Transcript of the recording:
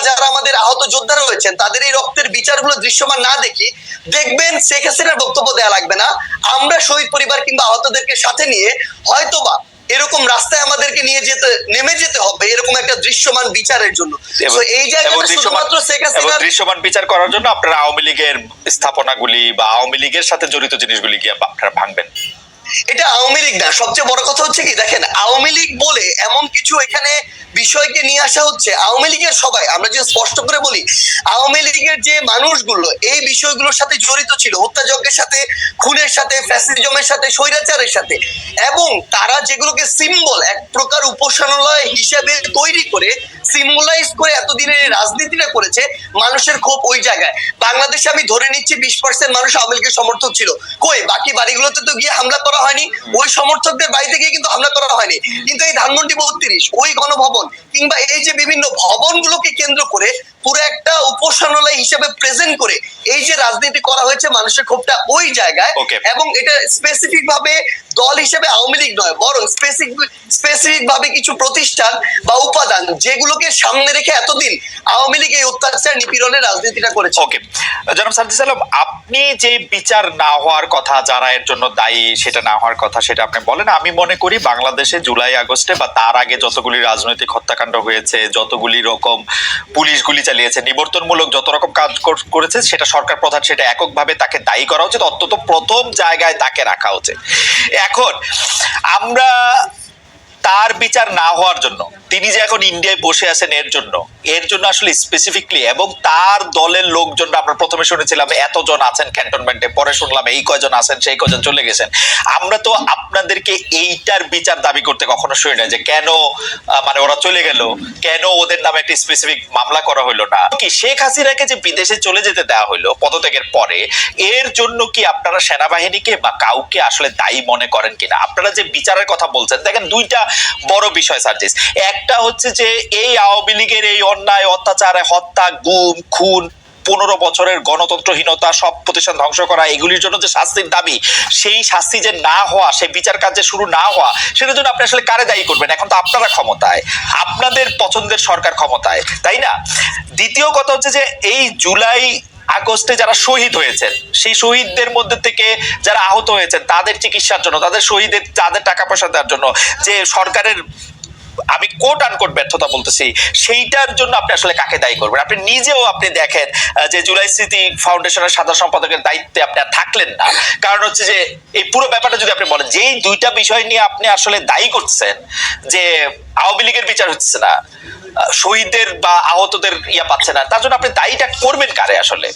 যারা আমাদের আহত যোদ্ধা রয়েছেন তাদের এই রক্তের বিচারগুলো দৃশ্যমান না দেখি, দেখবেন শেখ হাসিনার বক্তব্য দেওয়া লাগবে না, আমরা শহীদ পরিবার কিংবা আহতদেরকে সাথে নিয়ে হয়তোবা এরকম রাস্তায় আমাদেরকে নিয়ে নেমে যেতে হবে এরকম একটা দৃশ্যমান বিচারের জন্য। এই জায়গাটা শুধুমাত্র শেখ হাসিনা দৃশ্যমান বিচার করার জন্য আপনারা আওয়ামী লীগের স্থাপনাগুলি বা আওয়ামী লীগের সাথে জড়িত জিনিসগুলি গিয়ে আপনারা ভাঙবেন। এটা আওয়ামী লীগ না, সবচেয়ে বড় কথা হচ্ছে কি দেখেন, আওয়ামী লীগ বলে এমন কিছু এখানে বিষয়কে নিয়ে আসা হচ্ছে। আওয়ামী লীগের সবাই, আমরা যে স্পষ্ট করে বলি, আওয়ামী লীগের যে মানুষগুলো এই বিষয়গুলোর সাথে জড়িত ছিল, হত্যাযজ্ঞের সাথে, খুনের সাথে, ফ্যাসিজমের সাথে, স্বৈরাচারের সাথে, এবং তারা যেগুলোকে সিম্বল এক প্রকার উপাসনালয় হিসেবে তৈরি করে সিম্বলাইজ করে এতদিনের রাজনীতিটা করেছে, মানুষের ক্ষোভ ওই জায়গায়। বাংলাদেশে আমি ধরে নিচ্ছি 20% মানুষ আওয়ামী লীগের সমর্থক ছিল, কই বাকি বাড়িগুলোতে তো গিয়ে হামলা করা হয়নি, ওই সমর্থকদের বাড়িতে গিয়ে কিন্তু হামলা করা হয়নি। কিন্তু এই ধানমন্ডি 32 ওই গণভবন কিংবা এই যে বিভিন্ন ভবনগুলোকে কেন্দ্র করে পুরো একটা উপাসনালয় হিসেবে প্রেজেন্ট করে এই যে রাজনীতি করা হয়েছে, মানুষের ক্ষোভটা ওই জায়গায়। এবং এটা স্পেসিফিক ভাবে দল হিসেবে আওয়ামী লীগ নয়, বরং স্পেসিফিক ভাবে কিছু প্রতিষ্ঠান বা উপাদান যেগুলোকে সামনে রেখে এতদিন আওয়ামী লীগ এই অত্যাচার নিপীড়নের রাজনীতিটা করেছে। ওকে, জনাব সাদ্দাত আলম, আপনি যে বিচার না হওয়ার কথা, যারা এর জন্য দায়ী সেটা না হওয়ার কথা, সেটা আপনি বলেন। আমি মনে করি বাংলাদেশে জুলাই আগস্টে বা তার আগে যতগুলি রাজনৈতিক হত্যাকাণ্ড হয়েছে, যতগুলি রকম পুলিশ গুলি চালিয়েছে, নিবর্তনমূলক যত রকম কাজ করেছে, সেটা সরকার প্রধান, সেটা এককভাবে তাকে দায়ী করা উচিত, অন্তত প্রথম জায়গায় তাকে রাখা উচিত। এখন আমরা তার বিচার না হওয়ার জন্য, তিনি যে এখন ইন্ডিয়ায় বসে আছেন এর জন্য আসলে স্পেসিফিকলি, এবং তার দলের লোকজন, আমরা প্রথমে শুনেছিলাম এতজন আছেন ক্যান্টনমেন্টে, পরে শুনলাম এই কয়জন আছেন, সেই কয়জন চলে গেছেন। আমরা তো আপনাদেরকে এইটার বিচার দাবি করতে কখনো শুনি না, যে কেন মানে ওরা চলে গেল, কেন ওদের নামে একটা স্পেসিফিক মামলা করা হইলো না, কি শেখ হাসিনাকে যে বিদেশে চলে যেতে দেওয়া হইলো পদত্যাগের পরে, এর জন্য কি আপনারা সেনাবাহিনীকে বা কাউকে আসলে দায়ী মনে করেন কিনা? আপনারা যে বিচারের কথা বলছেন, দেখেন দুইটা বড় বিষয় সার্জিস। একটা হচ্ছে যে এই আওয়ামী লীগের এই অন্যায়, অত্যাচার, হত্যা, গুম, খুন, 15 বছরের গণতন্ত্রহীনতা, সব প্রতিষ্ঠান ধ্বংস করা, এগুলির জন্য যে শাস্তির দাবি, সেই শাস্তি যে না হওয়া, সেই বিচার কাজ যে শুরু না হওয়া, সেটার জন্য আপনি আসলে কারে দায়ী করবেন? এখন তো আপনারা ক্ষমতায়, আপনাদের পছন্দের সরকার ক্ষমতায়, তাই না? দ্বিতীয় কথা হচ্ছে যে এই জুলাই আগস্টে যারা শহীদ হয়েছেন, সেই শহীদদের মধ্যে থেকে যারা আহত হয়েছেন, তাদের চিকিৎসার জন্য, তাদের শহীদের তাদের টাকা পয়সা দেওয়ার জন্য যে সরকারের, আমি কোট আনকোট ব্যর্থতা বলতেছি, সেইটার জন্য আপনি আসলে কাকে দায়ী করবেন? আপনি নিজেও আপনি দেখেন যে জুলাই স্মৃতি ফাউন্ডেশনের সাধারণ সম্পাদকের দায়িত্বে আপনি আর থাকলেন না। কারণ হচ্ছে যে এই পুরো ব্যাপারটা যদি আপনি বলেন, যেই দুইটা বিষয় নিয়ে আপনি আসলে দায়ী করছেন, যে আওয়ামী লীগের বিচার হচ্ছে না, শহীদদের বা আহতদের পাচ্ছে না, তার জন্য আপনি দায়ীটা করবেন কারে আসলে?